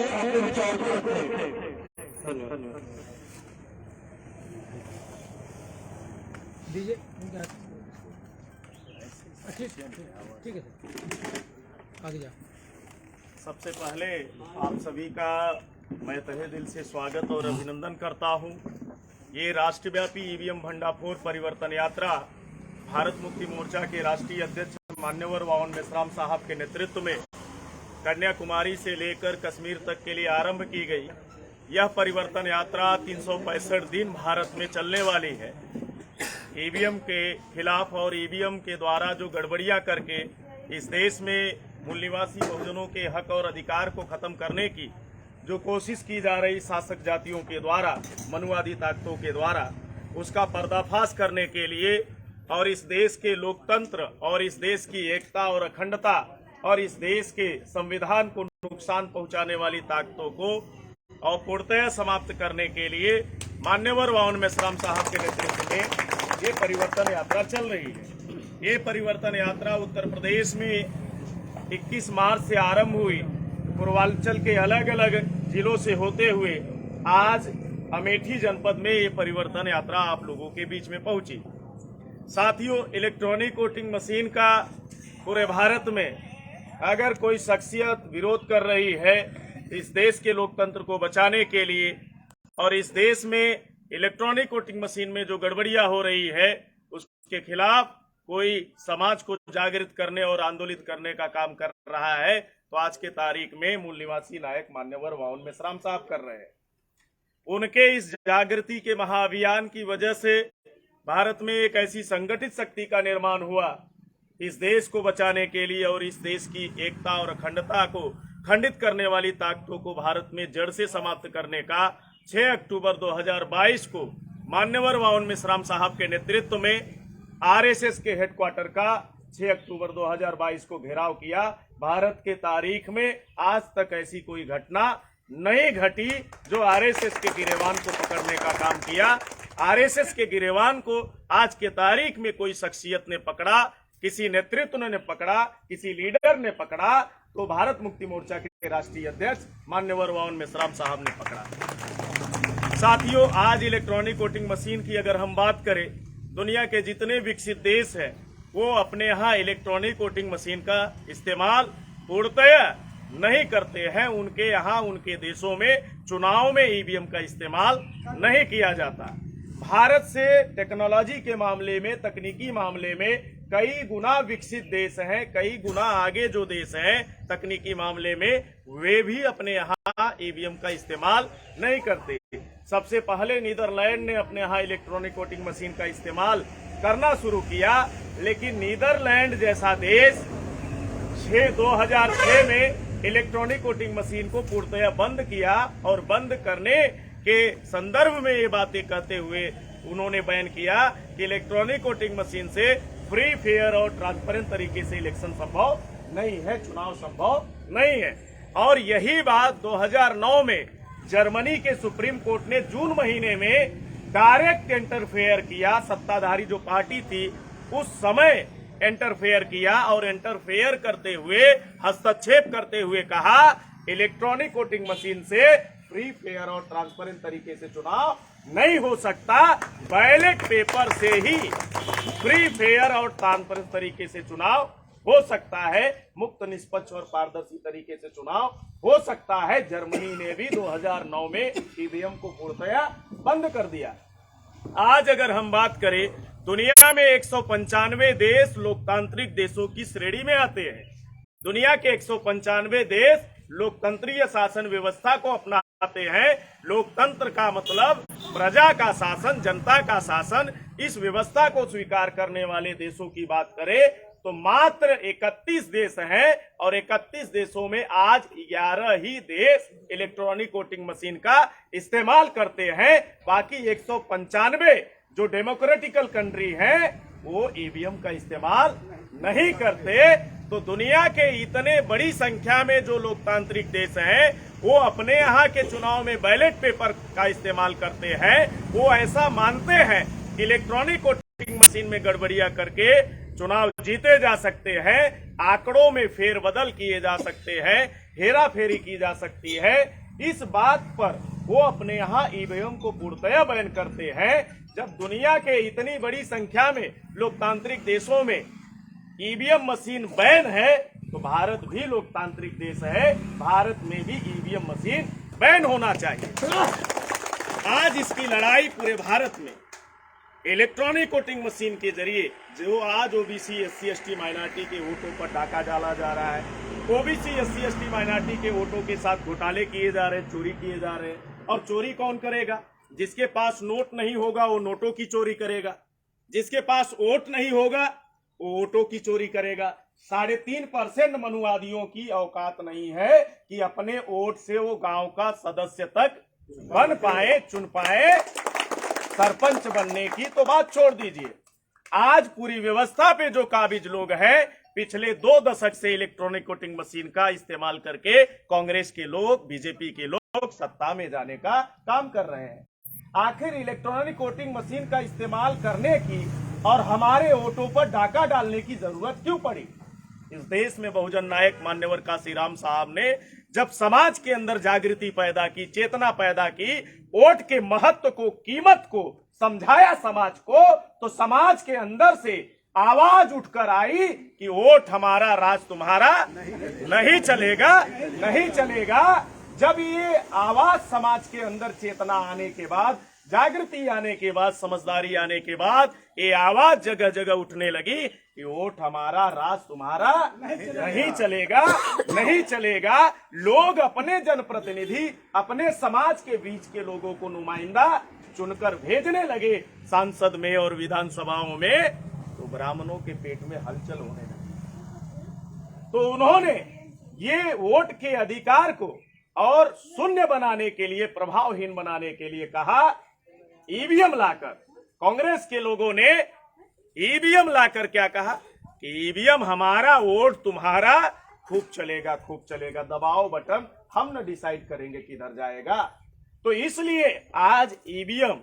अपने विचार को रखें। धन्यवाद। दीजिए ठीक है आगे जा। सबसे पहले आप सभी का मैं तहे दिल से स्वागत और अभिनंदन करता हूं। ये राष्ट्रव्यापी ईवीएम भंडाफोड़ परिवर्तन यात्रा भारत मुक्ति मोर्चा के राष्ट्रीय अध्यक्ष मान्यवर वावन मेश्राम साहब के नेतृत्व में कन्याकुमारी से लेकर कश्मीर तक के लिए आरंभ की गई। यह परिवर्तन यात्रा 365 दिन भारत में चलने वाली है। ईवीएम के खिलाफ और ईवीएम के द्वारा जो गड़बड़ियां करके इस देश में मूल निवासी बहुजनों के हक और अधिकार को खत्म करने की जो कोशिश की जा रही शासक जातियों के द्वारा, मनुवादी ताकतों के द्वारा, उसका पर्दाफाश करने के लिए और इस देश के लोकतंत्र और इस देश की एकता और अखंडता और इस देश के संविधान को नुकसान पहुंचाने वाली ताकतों को और पूर्णतः समाप्त करने के लिए मान्यवर वावन मेश्राम साहब के नेतृत्व में ये परिवर्तन यात्रा चल रही है। ये परिवर्तन यात्रा उत्तर प्रदेश में 21 मार्च से आरंभ हुई। पूर्वांचल के अलग अलग जिलों से होते हुए आज अमेठी जनपद में ये परिवर्तन यात्रा आप लोगों के बीच में पहुंची। साथियों, इलेक्ट्रॉनिक वोटिंग मशीन का पूरे भारत में अगर कोई शख्सियत विरोध कर रही है इस देश के लोकतंत्र को बचाने के लिए और इस देश में इलेक्ट्रॉनिक वोटिंग मशीन में जो गड़बड़ियां हो रही है उसके खिलाफ कोई समाज को जागृत करने और आंदोलित करने का काम कर रहा है तो आज के तारीख में मूल निवासी नायक मान्यवर वावन मेश्राम साहब कर रहे हैं। उनके इस जागृति के महाअभियान की वजह से भारत में एक ऐसी संगठित शक्ति का निर्माण हुआ इस देश को बचाने के लिए और इस देश की एकता और अखंडता को खंडित करने वाली ताकतों को भारत में जड़ से समाप्त करने का 6 अक्टूबर 2022 को मान्यवर वावन मेश्राम साहब के नेतृत्व में आरएसएस के हेडक्वार्टर का 6 अक्टूबर 2022 को घेराव किया। भारत के तारीख में आज तक ऐसी कोई घटना नहीं घटी जो आरएसएस के गिरेवान को पकड़ने का काम किया। आरएसएस के गिरेवान को आज के तारीख में कोई शख्सियत ने पकड़ा, किसी नेतृत्व ने पकड़ा, किसी लीडर ने पकड़ा तो भारत मुक्ति मोर्चा के राष्ट्रीय अध्यक्ष मान्यवर वावन मेश्राम साहब ने पकड़ा। साथियों, आज इलेक्ट्रॉनिक वोटिंग मशीन की अगर हम बात करें, दुनिया के जितने विकसित देश हैं वो अपने यहाँ इलेक्ट्रॉनिक वोटिंग मशीन का इस्तेमाल पूर्णतः नहीं करते हैं। उनके यहाँ उनके देशों में चुनाव में ईवीएम का इस्तेमाल नहीं किया जाता। भारत से टेक्नोलॉजी के मामले में, तकनीकी मामले में कई गुना विकसित देश हैं, कई गुना आगे जो देश हैं तकनीकी मामले में, वे भी अपने यहाँ ईवीएम का इस्तेमाल नहीं करते। सबसे पहले नीदरलैंड ने अपने यहाँ इलेक्ट्रॉनिक वोटिंग मशीन का इस्तेमाल करना शुरू किया, लेकिन नीदरलैंड जैसा देश 2006 में इलेक्ट्रॉनिक वोटिंग मशीन को पूर्णतः बंद किया और बंद करने के संदर्भ में ये बातें कहते हुए उन्होंने बयान किया कि इलेक्ट्रॉनिक वोटिंग मशीन से फ्री, फेयर और ट्रांसपेरेंट तरीके से इलेक्शन संभव नहीं है, चुनाव संभव नहीं है। और यही बात 2009 में जर्मनी के सुप्रीम कोर्ट ने जून महीने में डायरेक्ट इंटरफेयर किया। सत्ताधारी जो पार्टी थी उस समय इंटरफेयर किया और इंटरफेयर करते हुए, हस्तक्षेप करते हुए कहा इलेक्ट्रॉनिक वोटिंग मशीन से फ्री, फेयर और ट्रांसपेरेंट तरीके से चुनाव नहीं हो सकता। बैलेट पेपर से ही फ्री, फेयर और ट्रांसपेरेंट तरीके से चुनाव हो सकता है, मुक्त, निष्पक्ष और पारदर्शी तरीके से चुनाव हो सकता है। जर्मनी ने भी 2009 में ईवीएम को पूर्णतः बंद कर दिया। आज अगर हम बात करें, दुनिया में 195 देश लोकतांत्रिक देशों की श्रेणी में आते हैं। दुनिया के 195 देश लोकतंत्रीय शासन व्यवस्था को अपनाते हैं। लोकतंत्र का मतलब प्रजा का शासन, जनता का शासन। इस व्यवस्था को स्वीकार करने वाले देशों की बात करें तो मात्र 31 देश हैं और 31 देशों में आज 11 ही देश इलेक्ट्रॉनिक वोटिंग मशीन का इस्तेमाल करते हैं। बाकी 195 जो डेमोक्रेटिकल कंट्री हैं वो ईवीएम का इस्तेमाल नहीं करते। तो दुनिया के इतने बड़ी संख्या में जो लोकतांत्रिक देश हैं वो अपने यहाँ के चुनाव में बैलेट पेपर का इस्तेमाल करते हैं। वो ऐसा मानते हैं कि इलेक्ट्रॉनिक वोटिंग मशीन में गड़बड़ियां करके चुनाव जीते जा सकते हैं, आंकड़ों में फेरबदल किए जा सकते हैं, हेरा फेरी की जा सकती है, इस बात पर वो अपने यहाँ ईवीएम को पूर्णतया बैन करते हैं। जब दुनिया के इतनी बड़ी संख्या में लोकतांत्रिक देशों में ईवीएम मशीन बैन है, तो भारत भी लोकतांत्रिक देश है, भारत में भी ईवीएम मशीन बैन होना चाहिए। आज इसकी लड़ाई पूरे भारत में इलेक्ट्रॉनिक वोटिंग मशीन के जरिए जो आज ओबीसी एससी एसटी माइनॉरिटी के वोटों पर डाका डाला जा रहा है, ओबीसी एससी एसटी माइनॉरिटी के वोटों के साथ घोटाले किए जा रहे हैं, चोरी किए जा रहे हैं। और चोरी कौन करेगा? जिसके पास नोट नहीं होगा वो नोटों की चोरी करेगा, जिसके पास वोट नहीं होगा वो वोटों की चोरी करेगा। 3.5% मनुवादियों की औकात नहीं है कि अपने वोट से वो गांव का सदस्य तक बन पाए, चुन पाए, सरपंच बनने की तो बात छोड़ दीजिए। आज पूरी व्यवस्था पे जो काबिज लोग हैं, पिछले 2 दशक से इलेक्ट्रॉनिक वोटिंग मशीन का इस्तेमाल करके कांग्रेस के लोग, बीजेपी के लोग सत्ता में जाने का काम कर रहे हैं। आखिर इलेक्ट्रॉनिक वोटिंग मशीन का इस्तेमाल करने की और हमारे वोटों पर डाका डालने की जरूरत क्यों पड़ी? इस देश में बहुजन नायक मान्यवर काशीराम साहब ने जब समाज के अंदर जागृति पैदा की, चेतना पैदा की, वोट के महत्व को, कीमत को समझाया समाज को, तो समाज के अंदर से आवाज उठकर आई कि वोट हमारा, राज तुम्हारा नहीं चलेगा, नहीं चलेगा। जब ये आवाज समाज के अंदर चेतना आने के बाद, जागृति आने के बाद, समझदारी आने के बाद ये आवाज जगह जगह उठने लगी कि वोट हमारा, राज तुम्हारा नहीं चलेगा, नहीं चलेगा। लोग अपने जनप्रतिनिधि, अपने समाज के बीच के लोगों को नुमाइंदा चुनकर भेजने लगे सांसद में और विधानसभाओं में, तो ब्राह्मणों के पेट में हलचल होने लगी। तो उन्होंने ये वोट के अधिकार को और शून्य बनाने के लिए, प्रभावहीन बनाने के लिए कहा, ईवीएम लाकर, कांग्रेस के लोगों ने ईवीएम लाकर क्या कहा कि ईवीएम हमारा, वोट तुम्हारा, खूब चलेगा, खूब चलेगा, दबाओ बटन, हम न डिसाइड करेंगे किधर जाएगा। तो इसलिए आज ईवीएम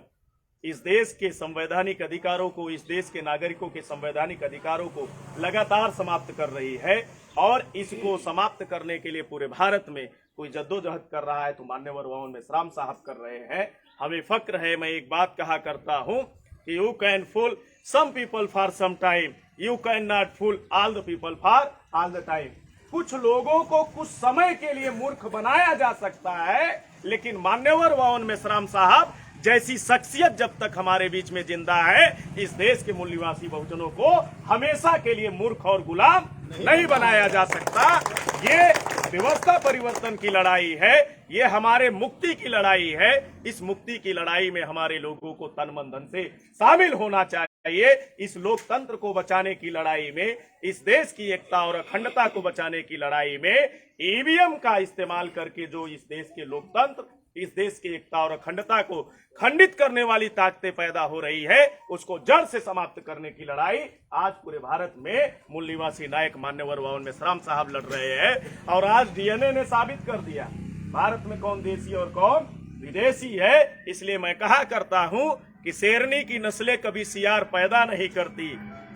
इस देश के संवैधानिक अधिकारों को, इस देश के नागरिकों के संवैधानिक अधिकारों को लगातार समाप्त कर रही है। और इसको समाप्त करने के लिए पूरे भारत में कोई जद्दोजहद कर रहा है तो मान्यवर वावन मेश्राम साहब कर रहे हैं। हमें फक्र है, मैं एक बात कहा करता हूं कि you can fool some people for some time, you can not fool all the people for all the time. कुछ लोगों को कुछ समय के लिए मूर्ख बनाया जा सकता है, लेकिन मान्यवर वावन मेश्राम साहब जैसी शख्सियत जब तक हमारे बीच में जिंदा है, इस देश के मूल निवासी बहुजनों को हमेशा के लिए मूर्ख और गुलाम नहीं बनाया जा सकता। ये व्यवस्था परिवर्तन की लड़ाई है, ये हमारे मुक्ति की लड़ाई है। इस मुक्ति की लड़ाई में हमारे लोगों को तन मन धन से शामिल होना चाहिए। इस लोकतंत्र को बचाने की लड़ाई में, इस देश की एकता और अखंडता को बचाने की लड़ाई में ईवीएम का इस्तेमाल करके जो इस देश के लोकतंत्र, इस देश की एकता और अखंडता को खंडित करने वाली ताकतें पैदा हो रही है, उसको जड़ से समाप्त करने की लड़ाई आज पूरे भारत में मूल निवासी नायक मान्यवर वावन मेश्राम साहब लड़ रहे हैं। और आज डीएनए ने साबित कर दिया भारत में कौन देसी और कौन विदेशी है। इसलिए मैं कहा करता हूं कि शेरनी की नस्लें कभी सियार पैदा नहीं करती,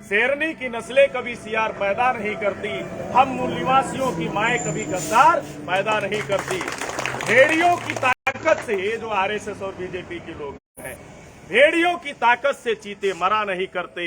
शेरनी की नस्लें कभी सियार पैदा नहीं करती। हम मूल निवासियों की माएं कभी गद्दार पैदा नहीं करती। भेड़ियों की ताकत से, ये जो आरएसएस और बीजेपी के लोग हैं, भेड़ियों की ताकत से चीते मरा नहीं करते।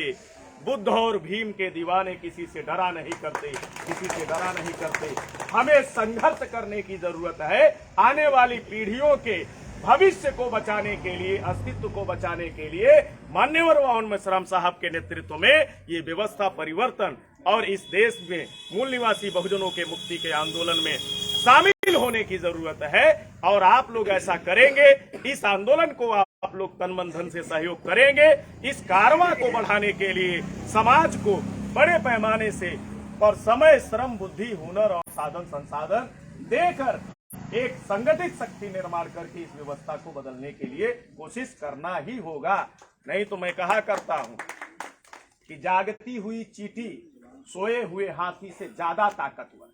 बुद्ध और भीम के दीवाने किसी से डरा नहीं करते, किसी से डरा नहीं करते। हमें संघर्ष करने की जरूरत है। आने वाली पीढ़ियों के भविष्य को बचाने के लिए, अस्तित्व को बचाने के लिए मान्यवर वावन मेश्राम साहब के नेतृत्व में ये व्यवस्था परिवर्तन और इस देश में मूल निवासी बहुजनों के मुक्ति के आंदोलन में शामिल होने की जरूरत है। और आप लोग ऐसा करेंगे, इस आंदोलन को आप लोग तन मन धन से सहयोग करेंगे, इस कारवां को बढ़ाने के लिए समाज को बड़े पैमाने से और समय, श्रम, बुद्धि, हुनर और साधन संसाधन देकर एक संगठित शक्ति निर्माण करके इस व्यवस्था को बदलने के लिए कोशिश करना ही होगा। नहीं तो मैं कहा करता हूं कि जागती हुई चींटी सोए हुए हाथी से ज्यादा ताकतवर।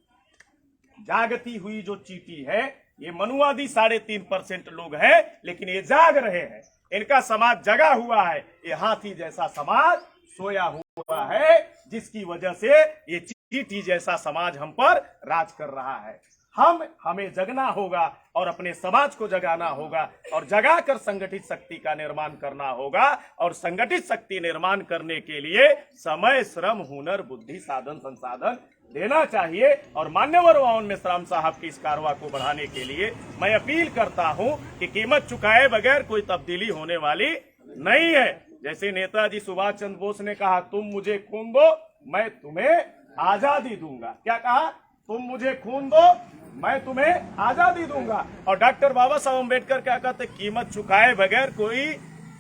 जागती हुई जो चींटी है, ये मनुवादी 3.5% लोग हैं, लेकिन ये जाग रहे हैं, इनका समाज जगा हुआ है। ये हाथी जैसा समाज सोया हुआ है, जिसकी वजह से ये चींटी जैसा समाज हम पर राज कर रहा है। हमें जगना होगा और अपने समाज को जगाना होगा और जगाकर संगठित शक्ति का निर्माण करना होगा। और संगठित शक्ति निर्माण करने के लिए समय, श्रम, हुनर, बुद्धि, साधन, संसाधन देना चाहिए। और मान्यवर वाउन मेश्राम साहब की इस कारवा को बढ़ाने के लिए मैं अपील करता हूं कि कीमत चुकाए बगैर कोई तब्दीली होने वाली नहीं है। जैसे नेताजी सुभाष चंद्र बोस ने कहा, तुम मुझे खून दो मैं तुम्हें आजादी दूंगा। क्या कहा? तुम मुझे खून दो मैं तुम्हें आजादी दूंगा। और डॉक्टर बाबा साहब अम्बेडकर क्या कहते? कीमत चुकाए बगैर कोई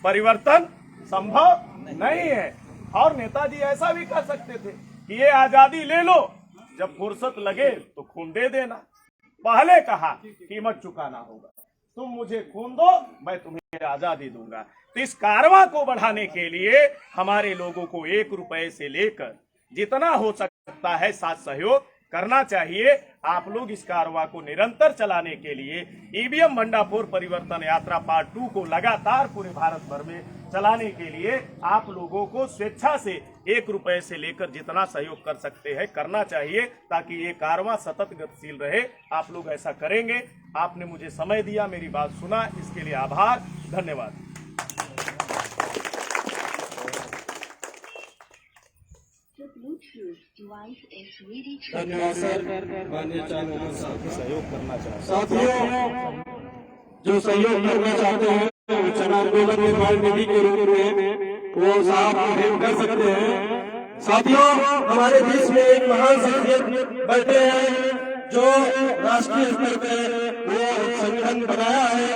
परिवर्तन संभव नहीं है। और नेताजी ऐसा भी कर सकते थे कि ये आजादी ले लो, जब फुर्सत लगे तो खून दे देना। पहले कहा कीमत चुकाना होगा, तुम मुझे खून दो मैं तुम्हें आजादी दूंगा। तो इस कारवां को बढ़ाने के लिए हमारे लोगों को 1 रुपए से लेकर जितना हो सकता है साथ सहयोग करना चाहिए। आप लोग इस कारवां को निरंतर चलाने के लिए ईवीएम भंडाफोर परिवर्तन यात्रा पार्ट 2 को लगातार पूरे भारत भर में चलाने के लिए आप लोगों को स्वेच्छा से 1 रुपए से लेकर जितना सहयोग कर सकते हैं करना चाहिए, ताकि ये कारवां सतत गतिशील रहे। आप लोग ऐसा करेंगे। आपने मुझे समय दिया, मेरी बात सुना, इसके लिए आभार, धन्यवाद। धन्यवाद सर। माननीय चांद मोहम्मद साहब की सहयोग करना चाहिए। साथियों, जो सहयोग करना चाहते हैं जन आंदोलन निर्माण निधि के रूप में वो साहब भेंट कर सकते हैं। साथियों, हमारे बीच में एक महान शख्सियत बैठे हैं जो राष्ट्रीय स्तर पे वो संगठन बनाया है,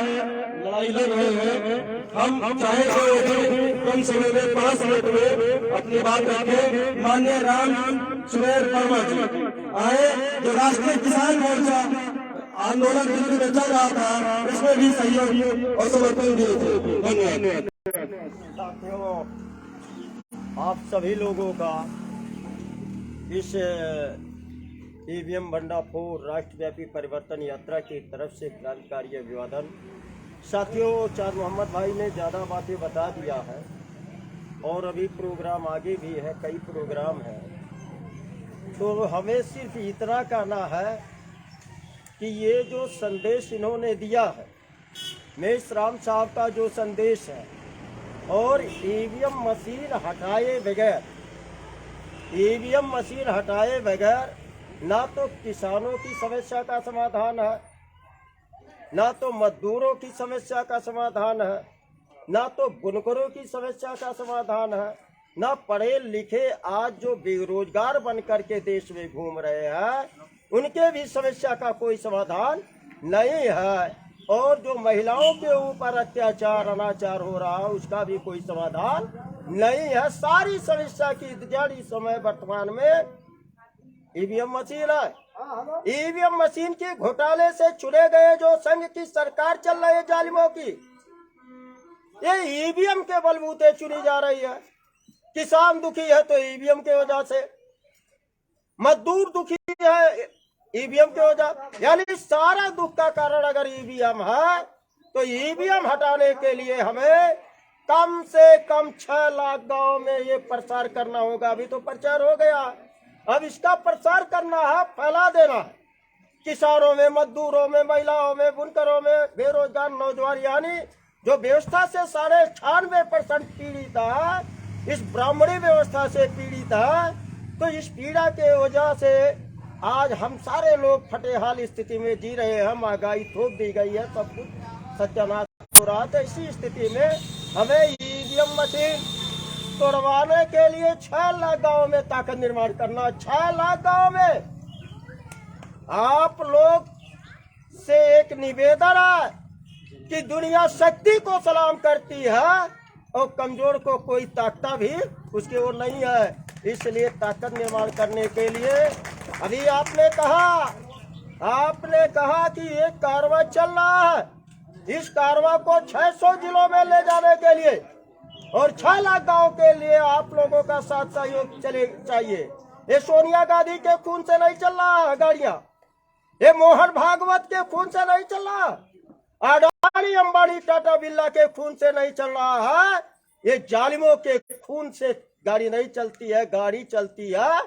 लड़ाई लड़ रहे हैं। हम चाहे तो कम समय में 5 मिनट में अपनी बात रखें। माननीय राम सुमेर वर्मा जी आए, जो राष्ट्रीय किसान मोर्चा आंदोलन दिल्ली में चल रहा था, इसमें भी सहयोग और समर्थन दिए थे। धन्यवाद। साथियों, आप सभी लोगों का इस ईवीएम भंडाफोर राष्ट्रव्यापी परिवर्तन यात्रा की तरफ से क्रांतिकारी अभिवादन। साथियों, चांद मोहम्मद भाई ने ज़्यादा बातें बता दिया है और अभी प्रोग्राम आगे भी है, कई प्रोग्राम हैं। तो हमें सिर्फ इतना कहना है कि ये जो संदेश इन्होंने दिया है, मेश्राम साहब का जो संदेश है, और ईवीएम मशीन हटाए बगैर ना तो किसानों की समस्या का समाधान है, ना तो मजदूरों की समस्या का समाधान है, ना तो बुनकरों की समस्या का समाधान है, ना पढ़े लिखे आज जो बेरोजगार बन करके देश में घूम रहे हैं उनके भी समस्या का कोई समाधान नहीं है, और जो महिलाओं के ऊपर अत्याचार अनाचार हो रहा है उसका भी कोई समाधान नहीं है। सारी समस्या की जड़ इस समय वर्तमान में ईवीएम मशीन है। ईवीएम मशीन के घोटाले से चुने गए जो संघ की सरकार चल रही है जालिमों की, ये ईवीएम के बलबूते चुनी जा रही है। किसान दुखी है तो ईवीएम के वजह से, मजदूर दुखी है ईवीएम के वजह, यानी सारा दुख का कारण अगर ईवीएम है तो ईवीएम हटाने के लिए हमें कम से कम 6 लाख गांव में ये प्रचार करना होगा। अभी तो प्रचार हो गया, अब इसका प्रसार करना है, फैला देना है किसानों में, मजदूरों में, महिलाओं में, बुनकरों में, बेरोजगार नौजवान, यानी जो व्यवस्था से 96% पीड़ित है, इस ब्राह्मणी व्यवस्था से पीड़ित है। तो इस पीड़ा के वजह से आज हम सारे लोग फटेहाल स्थिति में जी रहे हैं। महंगाई थोप दी गई है, सब कुछ सत्यानाश हो रहा था। इसी स्थिति में हमें ईवीएम मशीन तोड़वाने के लिए 6 लाख गाँव में ताकत निर्माण करना। 6 लाख गाँव में आप लोग से एक निवेदन है कि दुनिया शक्ति को सलाम करती है और कमजोर को कोई ताकत भी उसकी ओर नहीं है। इसलिए ताकत निर्माण करने के लिए अभी आपने कहा कि एक कारवा चल रहा है। इस कारवा को 600 जिलों में ले जाने के लिए और 6 लाख गाँव के लिए आप लोगों का साथ सहयोग चाहिए। ये सोनिया गांधी के खून से नहीं चल रहा है गाड़ियां, ये मोहन भागवत के खून से नहीं चल रहा, अडानी अंबानी टाटा बिरला के खून से नहीं चल रहा है, ये जालिमों के खून से गाड़ी नहीं चलती है। गाड़ी चलती है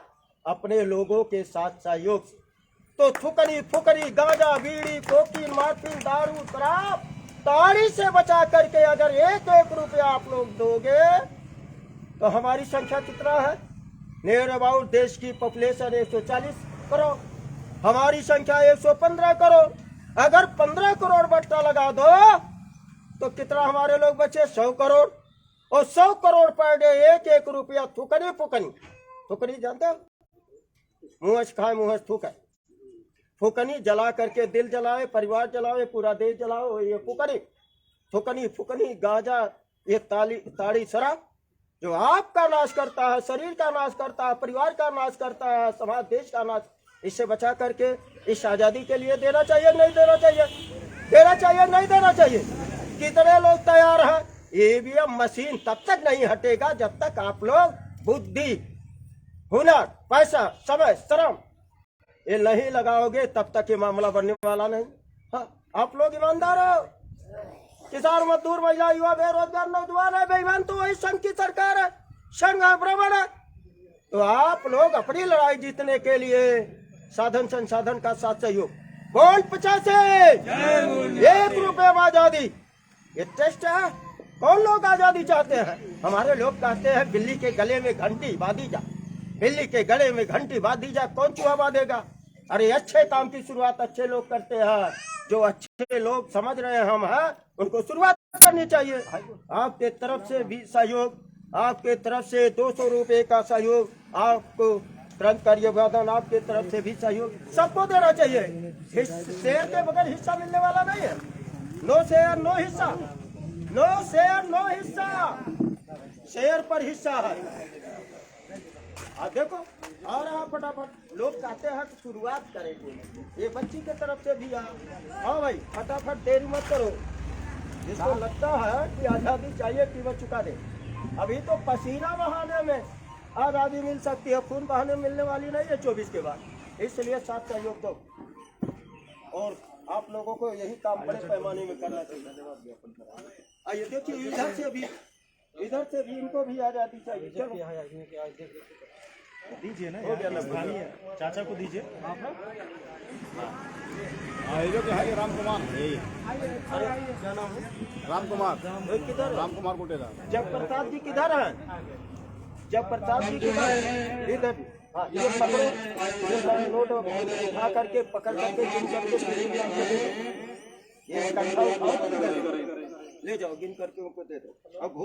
अपने लोगों के साथ सहयोग से। तो थुकनी फुकनी गांजा बीड़ी कोकीन मार्फिन दारू शराब ताड़ी से बचा करके अगर 1-1 रुपया आप लोग दोगे तो हमारी संख्या कितना है? नियर अबाउट देश की पॉपुलेशन 140 करोड़, हमारी संख्या 115 करोड़। अगर 15 करोड़ बट्टा लगा दो तो कितना हमारे लोग बचे? 100 करोड़। और 100 करोड़ पर डे 1-1 रुपया थुकनी फुकनी। फुकनी जानते हो? मुँह से खाए मुँह से थूके। फुकनी जला करके दिल जलाए, परिवार जलाए, पूरा देश जलाओ, ये फुकनी। फुकनी फुकनी गांजा, ये ताड़ी शराब जो आपका नाश करता है, शरीर का नाश करता है, परिवार का नाश करता है, समाज देश का नाश। इससे बचा करके इस आजादी के लिए देना चाहिए नहीं देना चाहिए? देना चाहिए नहीं देना चाहिए? कितने लोग तैयार हैं? ईवीएम मशीन तब तक नहीं हटेगा जब तक आप लोग बुद्धि, हुनर, पैसा, समय, श्रम ये नहीं लगाओगे, तब तक ये मामला बनने वाला नहीं। हाँ, आप लोग ईमानदार हो। किसान, मजदूर, महिला, युवा, बेरोजगार, नौजवान है, बेईमान तो वही संघ की सरकार है, संघ भ्रमण है। तो आप लोग अपनी लड़ाई जीतने के लिए साधन संसाधन का साथ सहयोग। कौन 85 1 रुपये में आजादी, ये टेस्ट है। कौन लोग आजादी चाहते हैं? हमारे लोग कहते हैं बिल्ली के गले में घंटी बांधी जा, बिल्ली के गले में घंटी बांधी जा, कौन चूहा बांधेगा? अरे अच्छे काम की शुरुआत अच्छे लोग करते हैं। जो अच्छे लोग समझ रहे हैं हम हैं, उनको शुरुआत करनी चाहिए। आपके तरफ से भी सहयोग, आपके तरफ से 200 रुपये का सहयोग, आपको तुरंत कार्यवादन, आपके तरफ से भी सहयोग सबको देना चाहिए। शेयर के बगैर हिस्सा मिलने वाला नहीं है। नो शेयर नो हिस्सा, नो शेयर नो हिस्सा, शेयर पर हिस्सा है। देखो आ रहा फटाफट। लोग कहते हैं कि शुरुआत करेंगे, ये बच्ची के तरफ से भी हाँ भाई फटाफट देरी मत करो। जिसको लगता है कि आजादी चाहिए कि वह चुका दे। अभी तो पसीना बहाने में आजादी मिल सकती है, खून बहाने मिलने वाली नहीं है 24 के बाद। इसलिए साथ सहयोग दो और आप लोगों को यही काम बड़े पैमाने में करना चाहिए। आइए देखिए, इधर से भी इनको भी आजादी चाहिए। चलो दीजिए ना चाचा को दीजिए। है राम कुमार, अरे क्या नाम है? राम कुमार, किधर? राम कुमार कोटेदार। जब प्रसाद जी किधर है? जब प्रसाद जी किधर? इधर। हाँ, ये पकड़ो, ये नोट उठा करके पकड़ करके गिन करके ये इकट्ठा उठाओ, ले जाओ, गिन करके उनको दे दो। अब घूस